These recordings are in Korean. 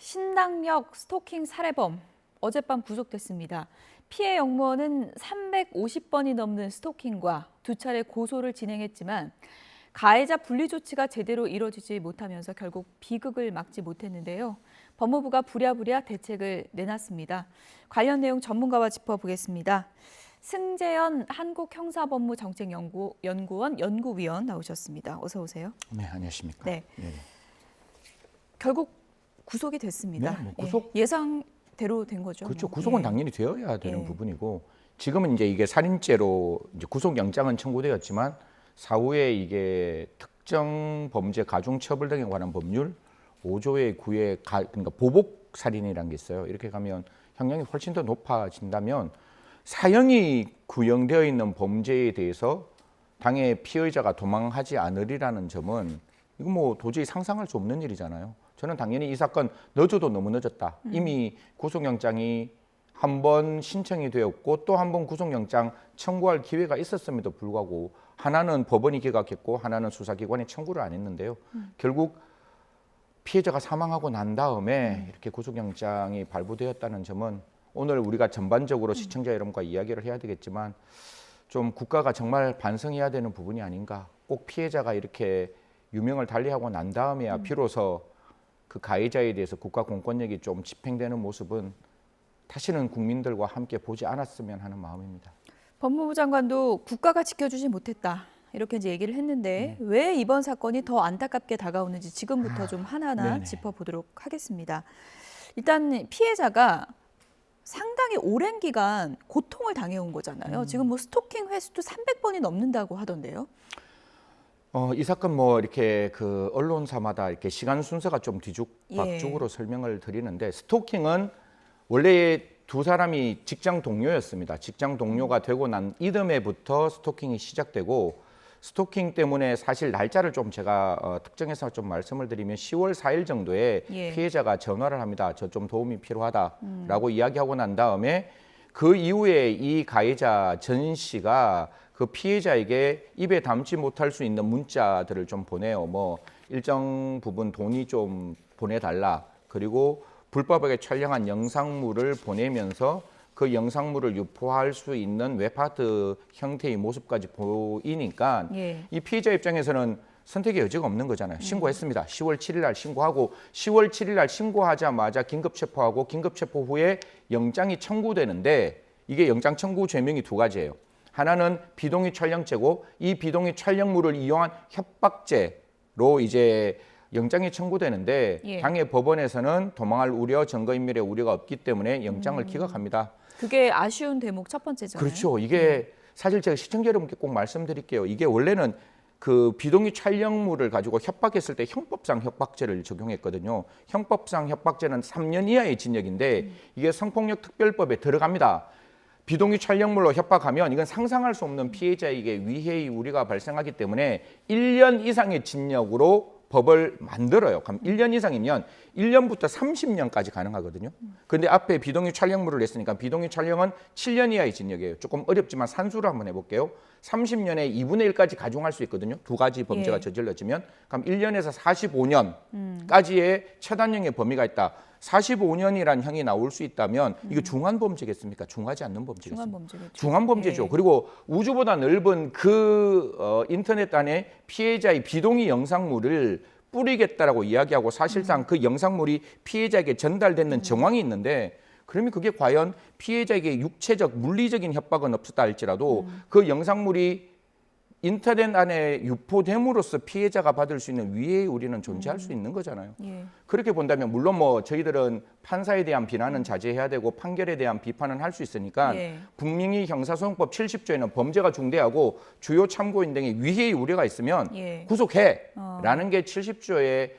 신당역 스토킹 살해범 어젯밤 구속됐습니다. 피해 영무원은 350번이 넘는 스토킹과 두 차례 고소를 진행했지만 가해자 분리 조치가 제대로 이뤄지지 못하면서 결국 비극을 막지 못했는데요. 법무부가 부랴부랴 대책을 내놨습니다. 관련 내용 전문가와 짚어보겠습니다. 승재현 한국형사법무정책연구원 연구위원 나오셨습니다. 어서 오세요. 네, 안녕하십니까. 네. 네. 결국 구속이 됐습니다. 네, 구속 예상대로 된 거죠. 그렇죠. 구속은 예. 당연히 되어야 되는 예. 부분이고 지금은 이제 이게 살인죄로 이제 구속영장은 청구되었지만 사후에 이게 특정 범죄 가중처벌 등에 관한 법률 5조의 9의 그러니까 보복 살인이라는 게 있어요. 이렇게 가면 형량이 훨씬 더 높아진다면 사형이 구형되어 있는 범죄에 대해서 당해 피의자가 도망하지 않으리라는 점은 이거 뭐 도저히 상상할 수 없는 일이잖아요. 저는 당연히 이 사건 늦어도 너무 늦었다. 이미 구속영장이 한 번 신청이 되었고 또 한 번 구속영장 청구할 기회가 있었음에도 불구하고 하나는 법원이 기각했고 하나는 수사기관이 청구를 안 했는데요. 결국 피해자가 사망하고 난 다음에 이렇게 구속영장이 발부되었다는 점은 오늘 우리가 전반적으로 시청자 여러분과 이야기를 해야 되겠지만 좀 국가가 정말 반성해야 되는 부분이 아닌가. 꼭 피해자가 이렇게 유명을 달리하고 난 다음에야 비로소 그 가해자에 대해서 국가 공권력이 좀 집행되는 모습은 다시는 국민들과 함께 보지 않았으면 하는 마음입니다. 법무부 장관도 국가가 지켜주지 못했다. 이렇게 이제 얘기를 했는데 왜 이번 사건이 더 안타깝게 다가오는지 지금부터 좀 하나하나 네네. 짚어보도록 하겠습니다. 일단 피해자가 상당히 오랜 기간 고통을 당해온 거잖아요. 지금 뭐 스토킹 횟수도 300번이 넘는다고 하던데요. 이 사건 뭐 이렇게 그 언론사마다 이렇게 시간 순서가 좀 뒤죽박죽으로 설명을 드리는데 스토킹은 원래 두 사람이 직장 동료였습니다. 직장 동료가 되고 난 이듬해부터 스토킹이 시작되고 스토킹 때문에 사실 날짜를 좀 제가 특정해서 좀 말씀을 드리면 10월 4일 정도에 피해자가 전화를 합니다. 저 좀 도움이 필요하다라고 이야기하고 난 다음에 그 이후에 이 가해자 전 씨가 그 피해자에게 입에 담지 못할 수 있는 문자들을 좀 보내요. 뭐 일정 부분 돈이 좀 보내달라. 그리고 불법하게 촬영한 영상물을 보내면서 그 영상물을 유포할 수 있는 웹하드 형태의 모습까지 보이니까 이 피해자 입장에서는 선택의 여지가 없는 거잖아요. 신고했습니다. 10월 7일 날 신고하고 10월 7일 날 신고하자마자 긴급 체포하고 긴급 체포 후에 영장이 청구되는데 이게 영장 청구 죄명이 두 가지예요. 하나는 비동의 촬영죄고 이 비동의 촬영물을 이용한 협박죄로 이제 영장이 청구되는데 당해 법원에서는 도망할 우려, 증거인멸의 우려가 없기 때문에 영장을 기각합니다. 그게 아쉬운 대목 첫 번째잖아요. 그렇죠. 이게 사실 제가 시청자 여러분께 꼭 말씀드릴게요. 이게 원래는 그 비동의 촬영물을 가지고 협박했을 때 형법상 협박죄를 적용했거든요. 형법상 협박죄는 3년 이하의 징역인데 이게 성폭력 특별법에 들어갑니다. 비동의 촬영물로 협박하면 이건 상상할 수 없는 피해자에게 위해의 우려가 발생하기 때문에 1년 이상의 징역으로 법을 만들어요. 그럼 1년 이상이면 1년부터 30년까지 가능하거든요. 그런데 앞에 비동의 촬영물을 냈으니까 비동의 촬영은 7년 이하의 징역이에요. 조금 어렵지만 산수를 한번 해볼게요. 30년에 2분의 1까지 가중할 수 있거든요. 두 가지 범죄가 저질러지면. 그럼 1년에서 45년까지의 최단형의 범위가 있다. 45년이란 형이 나올 수 있다면 이거 중한 범죄겠습니까? 중하지 않는 범죄겠습니까? 중한 범죄죠. 그리고 우주보다 넓은 그 인터넷 안에 피해자의 비동의 영상물을 뿌리겠다라고 이야기하고 사실상 그 영상물이 피해자에게 전달되는 정황이 있는데 그러면 그게 과연 피해자에게 육체적, 물리적인 협박은 없었다 할지라도 그 영상물이 인터넷 안에 유포됨으로써 피해자가 받을 수 있는 위해의 우려는 존재할 수 있는 거잖아요. 그렇게 본다면 물론 뭐 저희들은 판사에 대한 비난은 자제해야 되고 판결에 대한 비판은 할 수 있으니까 분명히 형사소송법 70조에는 범죄가 중대하고 주요 참고인 등의 위해의 우려가 있으면 구속해라는 게 70조의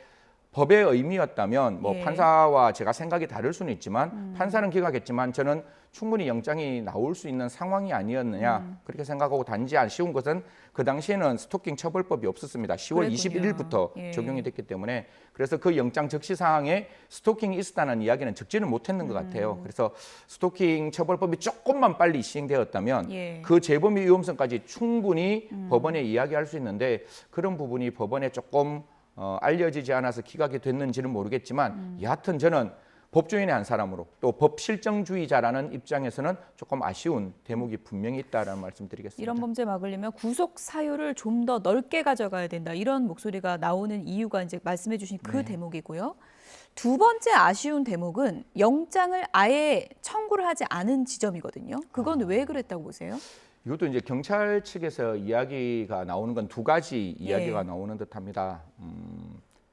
법의 의미였다면 뭐 판사와 제가 생각이 다를 수는 있지만 판사는 기각했지만 저는 충분히 영장이 나올 수 있는 상황이 아니었느냐 그렇게 생각하고 단지 아쉬운 것은 그 당시에는 스토킹 처벌법이 없었습니다. 10월 21일부터 적용이 됐기 때문에 그래서 그 영장 적시 사항에 스토킹이 있었다는 이야기는 적지는 못했는 것 같아요. 그래서 스토킹 처벌법이 조금만 빨리 시행되었다면 그 재범의 위험성까지 충분히 법원에 이야기할 수 있는데 그런 부분이 법원에 조금 알려지지 않아서 기각이 됐는지는 모르겠지만 여하튼 저는 법조인의 한 사람으로 또 법실정주의자라는 입장에서는 조금 아쉬운 대목이 분명히 있다라는 말씀드리겠습니다. 이런 범죄 막으려면 구속 사유를 좀 더 넓게 가져가야 된다. 이런 목소리가 나오는 이유가 이제 말씀해 주신 그 대목이고요. 두 번째 아쉬운 대목은 영장을 아예 청구를 하지 않은 지점이거든요. 그건 왜 그랬다고 보세요? 이것도 이제 경찰 측에서 이야기가 나오는 건 두 가지 이야기가 예. 나오는 듯합니다.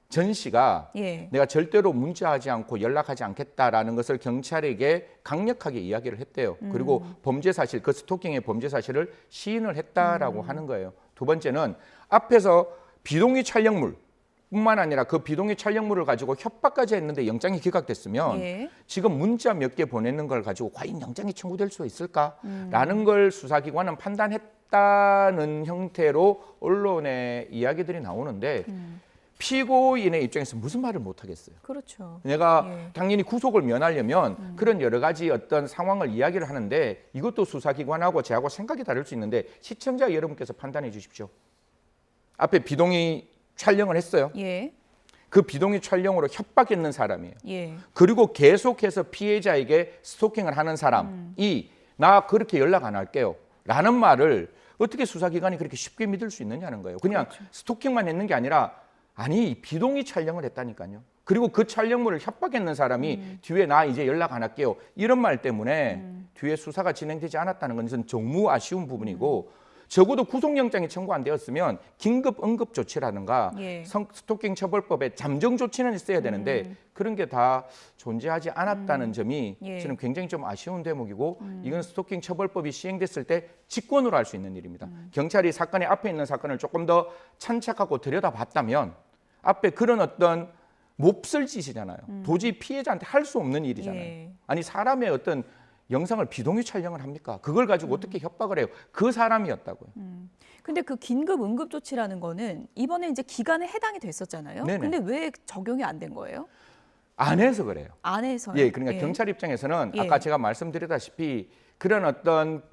전 씨가 예. 내가 절대로 문자하지 않고 연락하지 않겠다라는 것을 경찰에게 강력하게 이야기를 했대요. 그리고 범죄 사실, 그 스토킹의 범죄 사실을 시인을 했다라고 하는 거예요. 두 번째는 앞에서 비동의 촬영물 뿐만 아니라 그 비동의 촬영물을 가지고 협박까지 했는데 영장이 기각됐으면 예. 지금 문자 몇 개 보내는 걸 가지고 과연 영장이 청구될 수 있을까라는 걸 수사기관은 판단했다는 형태로 언론의 이야기들이 나오는데 피고인의 입장에서 무슨 말을 못 하겠어요. 그렇죠. 내가 예. 당연히 구속을 면하려면 그런 여러 가지 어떤 상황을 이야기를 하는데 이것도 수사기관하고 저하고 생각이 다를 수 있는데 시청자 여러분께서 판단해 주십시오. 앞에 비동의 촬영을 했어요. 예. 그 비동의 촬영으로 협박했는 사람이에요. 예. 그리고 계속해서 피해자에게 스토킹을 하는 사람이 나 그렇게 연락 안 할게요 라는 말을 어떻게 수사기관이 그렇게 쉽게 믿을 수 있느냐는 거예요. 그냥 그렇죠. 스토킹만 했는 게 아니라 아니 비동의 촬영을 했다니까요. 그리고 그 촬영물을 협박했는 사람이 뒤에 나 이제 연락 안 할게요 이런 말 때문에 뒤에 수사가 진행되지 않았다는 건 저는 정말 아쉬운 부분이고 적어도 구속영장이 청구 안 되었으면 긴급 응급 조치라든가 예. 스토킹 처벌법에 잠정 조치는 있어야 되는데 그런 게 다 존재하지 않았다는 점이 예. 저는 굉장히 좀 아쉬운 대목이고 이건 스토킹 처벌법이 시행됐을 때 직권으로 할 수 있는 일입니다. 경찰이 사건의 앞에 있는 사건을 조금 더 찬착하고 들여다봤다면 앞에 그런 어떤 몹쓸 짓이잖아요. 도저히 피해자한테 할 수 없는 일이잖아요. 예. 아니 사람의 어떤 영상을 비동의 촬영을 합니까? 그걸 가지고 어떻게 협박을 해요? 그 사람이었다고요. 근데 그 긴급 응급 조치라는 거는 이번에 이제 기간에 해당이 됐었잖아요. 네네. 근데 왜 적용이 안 된 거예요? 안 해서 그래요. 안에서요? 예, 그러니까 경찰 입장에서는 예. 아까 제가 말씀드렸다시피 그런 어떤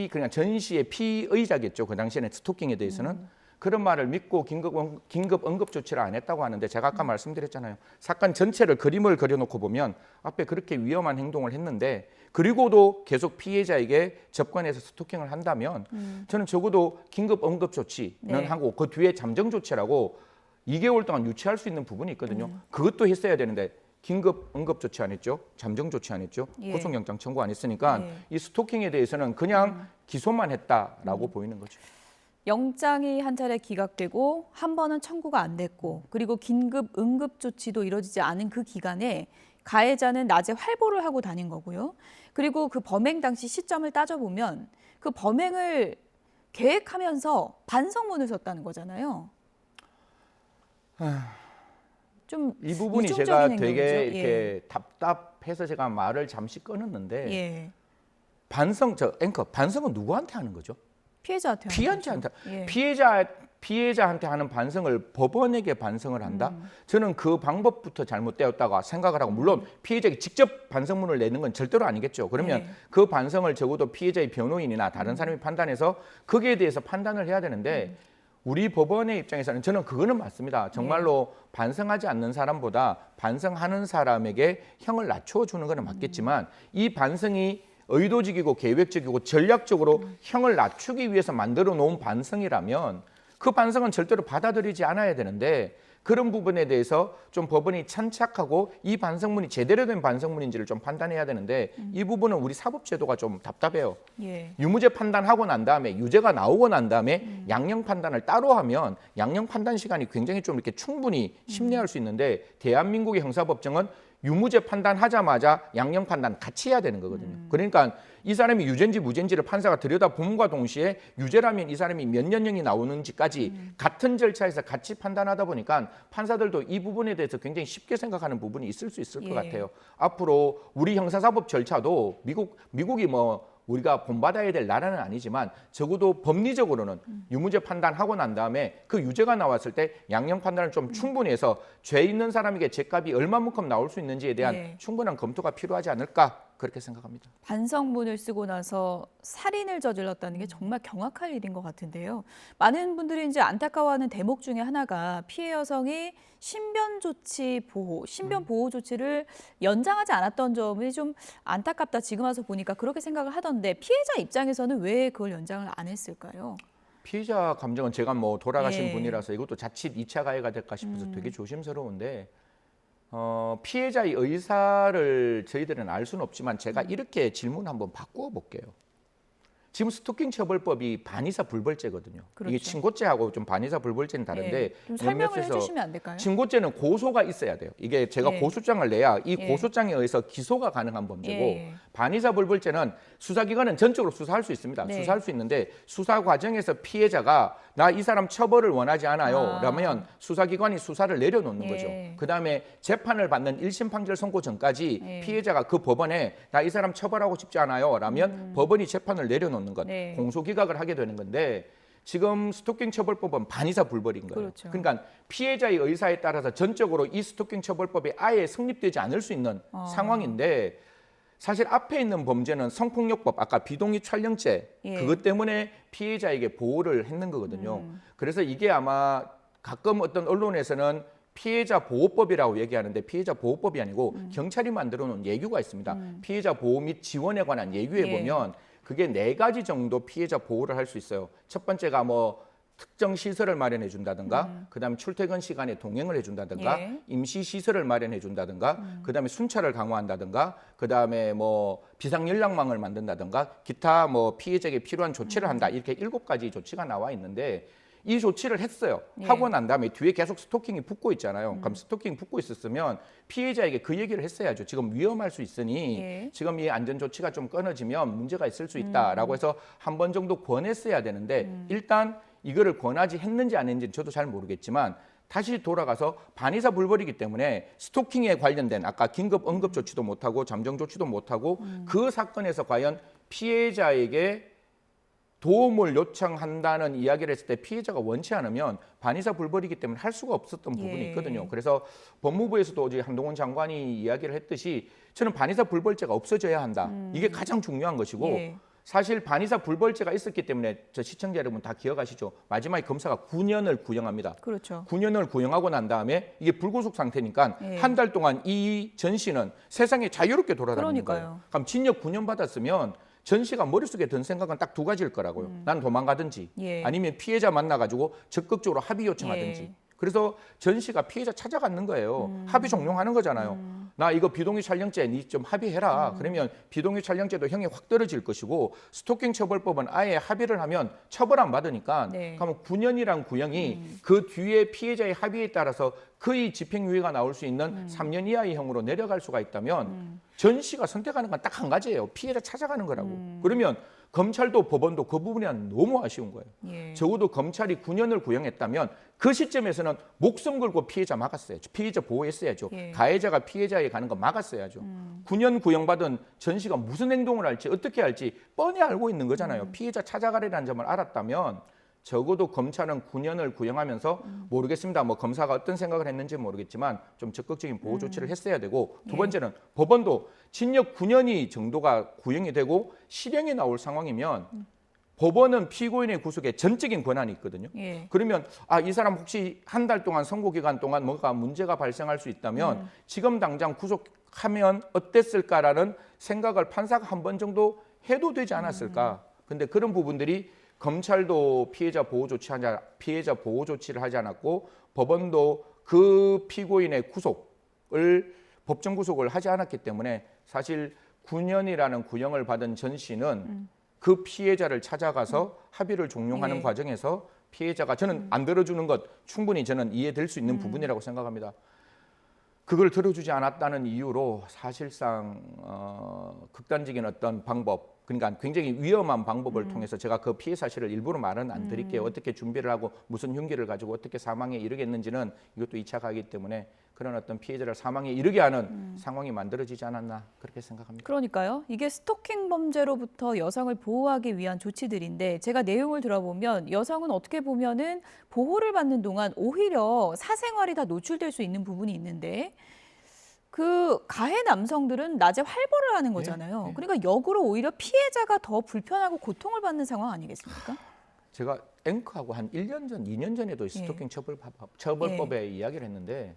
그냥 전 씨의 피의자겠죠. 그 당시에는 스토킹에 대해서는 그런 말을 믿고 긴급 응급 조치를 안 했다고 하는데 제가 아까 말씀드렸잖아요. 사건 전체를 그림을 그려놓고 보면 앞에 그렇게 위험한 행동을 했는데 그리고도 계속 피해자에게 접근해서 스토킹을 한다면 저는 적어도 긴급 응급 조치는 네. 하고 그 뒤에 잠정 조치라고 2개월 동안 유치할 수 있는 부분이 있거든요. 그것도 했어야 되는데 긴급 응급 조치 안 했죠. 잠정 조치 안 했죠. 예. 구속영장 청구 안 했으니까 예. 이 스토킹에 대해서는 그냥 기소만 했다라고 보이는 거죠. 영장이 한 차례 기각되고 한 번은 청구가 안 됐고 그리고 긴급 응급 조치도 이뤄지지 않은 그 기간에 가해자는 낮에 활보를 하고 다닌 거고요. 그리고 그 범행 당시 시점을 따져보면 그 범행을 계획하면서 반성문을 썼다는 거잖아요. 좀 이 부분이 이중적인 제가 행동이죠. 되게 예. 이렇게 답답해서 제가 말을 잠시 끊었는데 예. 앵커 반성은 누구한테 하는 거죠? 피해자한테 하는 피해자한테 거죠. 예. 피해자한테 하는 반성을 법원에게 반성을 한다? 저는 그 방법부터 잘못되었다고 생각을 하고 물론 피해자에게 직접 반성문을 내는 건 절대로 아니겠죠. 그러면 네. 그 반성을 적어도 피해자의 변호인이나 다른 사람이 판단해서 거기에 대해서 판단을 해야 되는데 우리 법원의 입장에서는 저는 그거는 맞습니다. 정말로 반성하지 않는 사람보다 반성하는 사람에게 형을 낮춰주는 거는 맞겠지만 이 반성이 의도적이고 계획적이고 전략적으로 형을 낮추기 위해서 만들어 놓은 반성이라면 그 반성은 절대로 받아들이지 않아야 되는데 그런 부분에 대해서 좀 법원이 찬착하고 이 반성문이 제대로 된 반성문인지를 좀 판단해야 되는데 이 부분은 우리 사법제도가 좀 답답해요. 예. 유무죄 판단하고 난 다음에 유죄가 나오고 난 다음에 양형 판단을 따로 하면 양형 판단 시간이 굉장히 좀 이렇게 충분히 심리할 수 있는데 대한민국의 형사법정은 유무죄 판단하자마자 양형 판단 같이 해야 되는 거거든요. 그러니까 이 사람이 유죄인지 무죄인지를 판사가 들여다봄과 동시에 유죄라면 이 사람이 몇 년형이 나오는지까지 같은 절차에서 같이 판단하다 보니까 판사들도 이 부분에 대해서 굉장히 쉽게 생각하는 부분이 있을 수 있을 것 같아요. 앞으로 우리 형사사법 절차도 미국이 뭐 우리가 본받아야 될 나라는 아니지만 적어도 법리적으로는 유무죄 판단하고 난 다음에 그 유죄가 나왔을 때 양형 판단을 좀 충분히 해서 죄 있는 사람에게 죄값이 얼마만큼 나올 수 있는지에 대한 예. 충분한 검토가 필요하지 않을까 그렇게 생각합니다. 반성문을 쓰고 나서 살인을 저질렀다는 게 정말 경악할 일인 것 같은데요. 많은 분들이 이제 안타까워하는 대목 중에 하나가 피해 여성이 신변 보호 조치를 연장하지 않았던 점이 좀 안타깝다. 지금 와서 보니까 그렇게 생각을 하던데 피해자 입장에서는 왜 그걸 연장을 안 했을까요? 피해자 감정은 제가 뭐 돌아가신 예. 분이라서 이것도 자칫 2차 가해가 될까 싶어서 되게 조심스러운데 피해자의 의사를 저희들은 알 수는 없지만 제가 이렇게 질문 한번 바꾸어 볼게요. 지금 스토킹 처벌법이 반의사 불벌죄거든요. 그렇죠. 이게 친고죄하고 좀 반의사 불벌죄는 다른데 예. 좀 설명을 몇몇에서 해주시면 안 될까요? 친고죄는 고소가 있어야 돼요. 이게 제가 예. 고소장을 내야 이 예. 고소장에 의해서 기소가 가능한 범죄고 예. 반의사 불벌죄는 수사기관은 전적으로 수사할 수 있습니다. 네. 수사할 수 있는데 수사 과정에서 피해자가 나 이 사람 처벌을 원하지 않아요. 아. 그러면 수사기관이 수사를 내려놓는 예. 거죠. 그다음에 재판을 받는 1심 판결 선고 전까지 예. 피해자가 그 법원에 나 이 사람 처벌하고 싶지 않아요. 라면 법원이 재판을 내려놓는 것, 네. 공소기각을 하게 되는 건데 지금 스토킹 처벌법은 반의사 불벌인 거예요. 그렇죠. 그러니까 피해자의 의사에 따라서 전적으로 이 스토킹 처벌법이 아예 성립되지 않을 수 있는 상황인데 사실 앞에 있는 범죄는 성폭력법, 아까 비동의 촬영죄 예. 그것 때문에 피해자에게 보호를 했는 거거든요. 그래서 이게 아마 가끔 어떤 언론에서는 피해자 보호법이라고 얘기하는데 피해자 보호법이 아니고 경찰이 만들어 놓은 예규가 있습니다. 피해자 보호 및 지원에 관한 예규에 예. 보면 그게 4가지 정도 피해자 보호를 할 수 있어요. 첫 번째가 뭐 특정 시설을 마련해 준다든가 그다음에 출퇴근 시간에 동행을 해 준다든가 예. 임시 시설을 마련해 준다든가 그다음에 순찰을 강화한다든가 그다음에 뭐 비상 연락망을 만든다든가 기타 뭐 피해자에게 필요한 조치를 한다. 이렇게 7가지 조치가 나와 있는데 이 조치를 했어요. 예. 하고 난 다음에 뒤에 계속 스토킹이 붙고 있잖아요. 그럼 스토킹 붙고 있었으면 피해자에게 그 얘기를 했어야죠. 지금 위험할 수 있으니 예. 지금 이 안전 조치가 좀 끊어지면 문제가 있을 수 있다라고 해서 한 번 정도 권했어야 되는데 일단 이거를 권하지 했는지 안 했는지 저도 잘 모르겠지만 다시 돌아가서 반의사 불벌이기 때문에 스토킹에 관련된 아까 긴급 응급 조치도 못하고 잠정 조치도 못하고 그 사건에서 과연 피해자에게 도움을 요청한다는 이야기를 했을 때 피해자가 원치 않으면 반의사 불벌이기 때문에 할 수가 없었던 부분이 예. 있거든요. 그래서 법무부에서도 어제 한동훈 장관이 이야기를 했듯이 저는 반의사 불벌죄가 없어져야 한다. 이게 가장 중요한 것이고 예. 사실 반의사 불벌죄가 있었기 때문에 저 시청자 여러분 다 기억하시죠? 마지막에 검사가 9년을 구형합니다. 그렇죠. 9년을 구형하고 난 다음에 이게 불구속 상태니까 예. 한 달 동안 이 전 씨는 세상에 자유롭게 돌아다니는 그러니까요. 거예요. 그럼 징역 9년 받았으면 전 씨가 머릿속에 든 생각은 딱 2가지일 거라고요. 난 도망가든지 예. 아니면 피해자 만나가지고 적극적으로 합의 요청하든지. 예. 그래서 전 씨가 피해자 찾아가는 거예요. 합의 종용하는 거잖아요. 나 이거 비동의 촬영죄 니 좀 합의해라. 그러면 비동의 촬영죄도 형이 확 떨어질 것이고 스토킹 처벌법은 아예 합의를 하면 처벌 안 받으니까 네. 그러면 9년이란 구형이 그 뒤에 피해자의 합의에 따라서 그의 집행유예가 나올 수 있는 3년 이하의 형으로 내려갈 수가 있다면 전 씨가 선택하는 건 딱 한 가지예요. 피해자 찾아가는 거라고. 그러면 검찰도 법원도 그 부분이 너무 아쉬운 거예요. 예. 적어도 검찰이 9년을 구형했다면 그 시점에서는 목숨 걸고 피해자 막았어야죠. 피해자 보호했어야죠. 예. 가해자가 피해자에 가는 거 막았어야죠. 9년 구형받은 전 씨가 무슨 행동을 할지 어떻게 할지 뻔히 알고 있는 거잖아요. 피해자 찾아가려는 점을 알았다면 적어도 검찰은 9년을 구형하면서 모르겠습니다. 뭐 검사가 어떤 생각을 했는지 모르겠지만 좀 적극적인 보호 조치를 했어야 되고 두 번째는 법원도 징역 9년이 정도가 구형이 되고 실형이 나올 상황이면 법원은 피고인의 구속에 전적인 권한이 있거든요. 예. 그러면 이 사람 혹시 한 달 동안 선고 기간 동안 뭔가 문제가 발생할 수 있다면 지금 당장 구속하면 어땠을까라는 생각을 판사가 한 번 정도 해도 되지 않았을까. 근데 그런 부분들이 검찰도 피해자 보호 조치를 하지 않았고 법원도 그 피고인의 구속을 법정 구속을 하지 않았기 때문에 사실 9년이라는 구형을 받은 전 씨는 그 피해자를 찾아가서 합의를 종용하는 예. 과정에서 피해자가 저는 안 들어주는 것 충분히 저는 이해될 수 있는 부분이라고 생각합니다. 그걸 들어주지 않았다는 이유로 사실상 극단적인 어떤 방법, 그러니까 굉장히 위험한 방법을 통해서 제가 그 피해 사실을 일부러 말은 안 드릴게요. 어떻게 준비를 하고 무슨 흉기를 가지고 어떻게 사망에 이르겠는지는 이것도 2차 가기 때문에 그런 어떤 피해자를 사망에 이르게 하는 상황이 만들어지지 않았나 그렇게 생각합니다. 그러니까요. 이게 스토킹 범죄로부터 여성을 보호하기 위한 조치들인데 제가 내용을 들어보면 여성은 어떻게 보면은 보호를 받는 동안 오히려 사생활이 다 노출될 수 있는 부분이 있는데 그 가해 남성들은 낮에 활보를 하는 거잖아요. 예. 그러니까 역으로 오히려 피해자가 더 불편하고 고통을 받는 상황 아니겠습니까? 제가 앵커하고 한 1년 전, 2년 전에도 스토킹 처벌법에 이야기를 했는데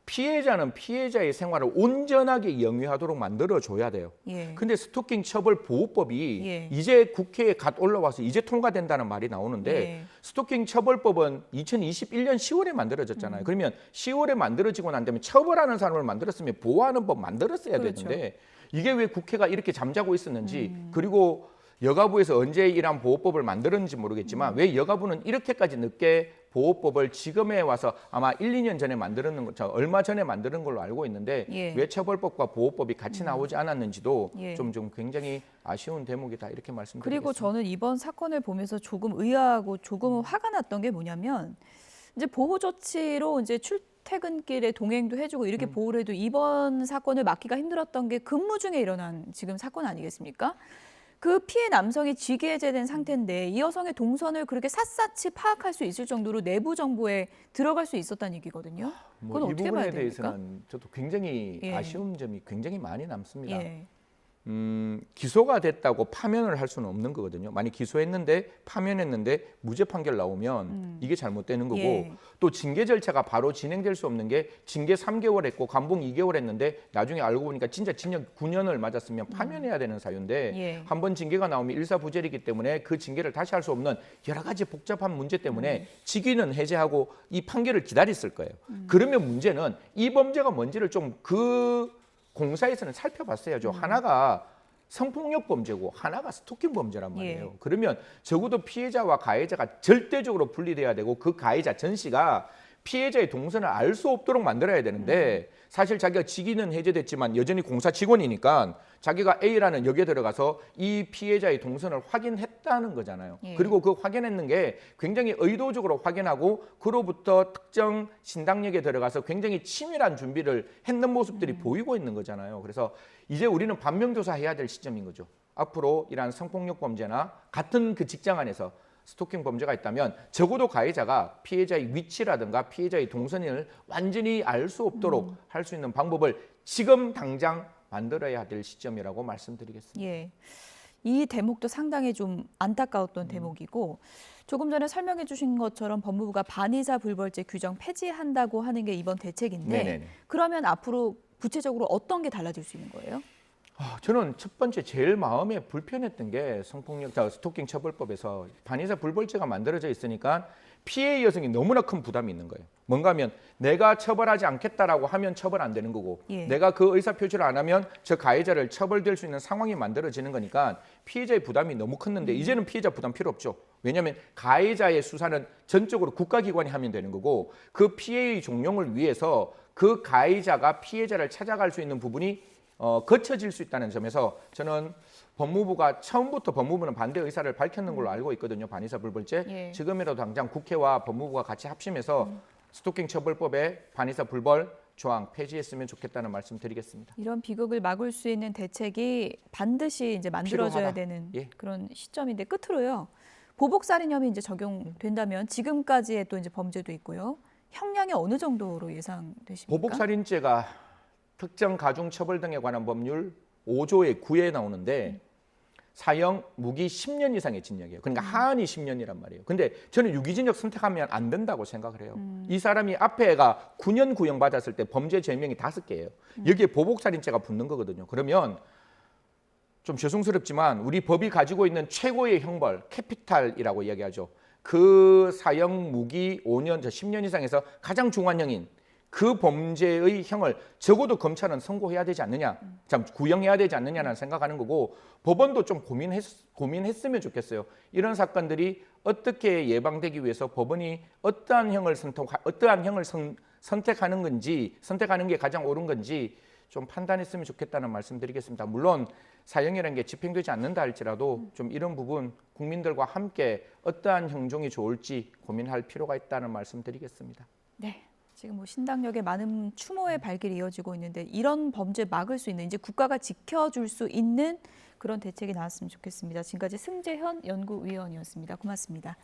피해자는 피해자의 생활을 온전하게 영위하도록 만들어줘야 돼요. 예. 근데 스토킹 처벌 보호법이 예. 이제 국회에 갓 올라와서 이제 통과된다는 말이 나오는데 예. 스토킹 처벌법은 2021년 10월에 만들어졌잖아요. 그러면 10월에 만들어지고 난 다음에 처벌하는 사람을 만들었으면 보호하는 법 만들었어야 그렇죠. 되는데 이게 왜 국회가 이렇게 잠자고 있었는지 그리고 여가부에서 언제 이러한 보호법을 만들었는지 모르겠지만 왜 여가부는 이렇게까지 늦게 보호법을 지금에 와서 아마 1, 2년 전에 만드는 거, 얼마 전에 만드는 걸로 알고 있는데 예. 왜 처벌법과 보호법이 같이 나오지 않았는지도 예. 좀 굉장히 아쉬운 대목이다 이렇게 말씀드리겠습니다. 그리고 저는 이번 사건을 보면서 조금 의아하고 조금은 화가 났던 게 뭐냐면 이제 보호 조치로 이제 출퇴근길에 동행도 해주고 이렇게 보호를 해도 이번 사건을 막기가 힘들었던 게 근무 중에 일어난 지금 사건 아니겠습니까? 그 피해 남성이 직위해제된 상태인데 이 여성의 동선을 그렇게 샅샅이 파악할 수 있을 정도로 내부 정보에 들어갈 수 있었다는 얘기거든요. 그건 이 어떻게 부분에 봐야 됩니까? 대해서는 저도 굉장히 예. 아쉬운 점이 굉장히 많이 남습니다. 예. 기소가 됐다고 파면을 할 수는 없는 거거든요. 만약 기소했는데 파면했는데 무죄 판결 나오면 이게 잘못되는 거고 예. 또 징계 절차가 바로 진행될 수 없는 게 징계 3개월 했고 감봉 2개월 했는데 나중에 알고 보니까 진짜 징역 9년을 맞았으면 파면해야 되는 사유인데 예. 한 번 징계가 나오면 일사부재이기 때문에 그 징계를 다시 할 수 없는 여러 가지 복잡한 문제 때문에 직위는 해제하고 이 판결을 기다렸을 거예요. 그러면 문제는 이 범죄가 뭔지를 좀 공사에서는 살펴봤어야죠. 하나가 성폭력 범죄고 하나가 스토킹 범죄란 말이에요. 예. 그러면 적어도 피해자와 가해자가 절대적으로 분리돼야 되고 그 가해자 전 씨가 피해자의 동선을 알 수 없도록 만들어야 되는데 사실 자기가 직위는 해제됐지만 여전히 공사 직원이니까 자기가 A라는 역에 들어가서 이 피해자의 동선을 확인했다는 거잖아요. 예. 그리고 그 확인했는 게 굉장히 의도적으로 확인하고 그로부터 특정 신당역에 들어가서 굉장히 치밀한 준비를 했는 모습들이 보이고 있는 거잖아요. 그래서 이제 우리는 반면교사해야 될 시점인 거죠. 앞으로 이러한 성폭력 범죄나 같은 그 직장 안에서 스토킹 범죄가 있다면 적어도 가해자가 피해자의 위치라든가 피해자의 동선을 완전히 알 수 없도록 할 수 있는 방법을 지금 당장 만들어야 될 시점이라고 말씀드리겠습니다. 예. 이 대목도 상당히 좀 안타까웠던 대목이고 조금 전에 설명해 주신 것처럼 법무부가 반의사 불벌죄 규정 폐지한다고 하는 게 이번 대책인데 네네네. 그러면 앞으로 구체적으로 어떤 게 달라질 수 있는 거예요? 저는 첫 번째 제일 마음에 불편했던 게 스토킹 처벌법에서 반의사 불벌죄가 만들어져 있으니까 피해 여성이 너무나 큰 부담이 있는 거예요. 뭔가 하면 내가 처벌하지 않겠다라고 하면 처벌 안 되는 거고 예. 내가 그 의사 표시를 안 하면 저 가해자를 처벌될 수 있는 상황이 만들어지는 거니까 피해자의 부담이 너무 컸는데 이제는 피해자 부담 필요 없죠. 왜냐하면 가해자의 수사는 전적으로 국가기관이 하면 되는 거고 그 피해의 종용을 위해서 그 가해자가 피해자를 찾아갈 수 있는 부분이 거쳐질 수 있다는 점에서 저는 법무부가 처음부터 법무부는 반대 의사를 밝혔는 걸로 알고 있거든요. 반의사 불벌죄. 예. 지금이라도 당장 국회와 법무부가 같이 합심해서 스토킹 처벌법에 반의사 불벌 조항 폐지했으면 좋겠다는 말씀 드리겠습니다. 이런 비극을 막을 수 있는 대책이 반드시 이제 만들어져야 필요하다. 되는 예. 그런 시점인데 끝으로요. 보복살인혐의 이제 적용된다면 지금까지의 또 이제 범죄도 있고요. 형량이 어느 정도로 예상되십니까? 보복살인죄가 특정 가중 처벌 등에 관한 법률 5조의 9에 나오는데 사형 무기 10년 이상의 징역이에요. 그러니까 하한이 10년이란 말이에요. 근데 저는 유기징역 선택하면 안 된다고 생각을 해요. 이 사람이 앞에가 9년 구형 받았을 때 범죄 죄명이 5개예요. 여기에 보복살인죄가 붙는 거거든요. 그러면 좀 죄송스럽지만 우리 법이 가지고 있는 최고의 형벌 캐피탈이라고 이야기하죠. 그 사형 무기 5년, 10년 이상에서 가장 중환형인 그 범죄의 형을 적어도 검찰은 선고해야 되지 않느냐, 구형해야 되지 않느냐는 생각하는 거고 법원도 좀 고민했으면 좋겠어요. 이런 사건들이 어떻게 예방되기 위해서 법원이 어떠한 형을 선택하는 건지, 선택하는 게 가장 옳은 건지 좀 판단했으면 좋겠다는 말씀드리겠습니다. 물론 사형이라는 게 집행되지 않는다 할지라도 좀 이런 부분 국민들과 함께 어떠한 형종이 좋을지 고민할 필요가 있다는 말씀드리겠습니다. 네. 지금 뭐 신당역에 많은 추모의 발길이 이어지고 있는데 이런 범죄 막을 수 있는 이제 국가가 지켜줄 수 있는 그런 대책이 나왔으면 좋겠습니다. 지금까지 승재현 연구위원이었습니다. 고맙습니다.